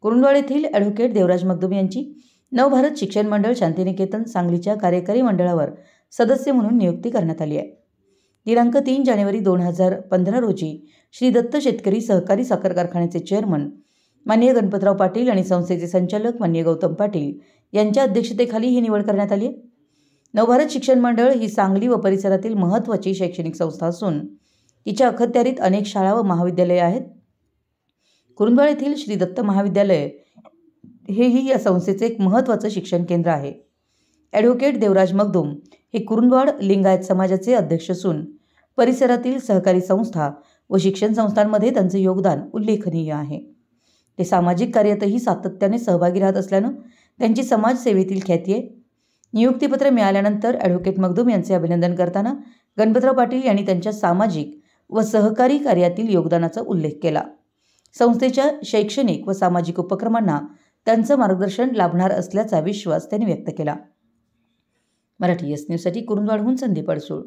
कुरुंदवाड येथील ॲडव्होकेट देवराज मगदूम यांची नवभारत शिक्षण मंडळ शांतिनिकेतन सांगलीच्या कार्यकारी मंडळावर सदस्य म्हणून नियुक्ती करण्यात आली आहे। दिनांक 3 जानेवारी 2015 रोजी श्री दत्त शेतकरी सहकारी साखर कारखान्याचे चेअरमन माननीय गणपतराव पाटील आणि संस्थेचे संचालक माननीय गौतम पाटील यांच्या अध्यक्षतेखाली ही निवड करण्यात आली आहे। नवभारत शिक्षण मंडळ ही सांगली व परिसरातील महत्त्वाची शैक्षणिक संस्था असून तिच्या अखत्यारीत अनेक शाळा व महाविद्यालये आहेत। कुरुंदवाड येथील श्री दत्त महाविद्यालय हेही या संस्थेचे एक महत्त्वाचे शिक्षण केंद्र आहे। ॲडव्होकेट देवराज मगदूम हे कुरुंदवाड लिंगायत समाजाचे अध्यक्ष असून परिसरातील सहकारी संस्था व शिक्षण संस्थांमध्ये त्यांचे योगदान उल्लेखनीय आहे। ते सामाजिक कार्यातही सातत्याने सहभागी राहत असल्याने त्यांची समाजसेवेतील ख्याती आहे। नियुक्तीपत्र मिळाल्यानंतर ॲडव्होकेट मगदूम यांचे अभिनंदन करताना गणपतराव पाटील यांनी त्यांच्या सामाजिक व सहकारी कार्यातील योगदानाचा उल्लेख केला। संस्थेच्या शैक्षणिक व सामाजिक उपक्रमांना त्यांचे मार्गदर्शन लाभणार असल्याचा विश्वास त्यांनी व्यक्त केला। मराठी एस न्यूजसाठी कुरुंदवाडहून संदीप अडसूळ।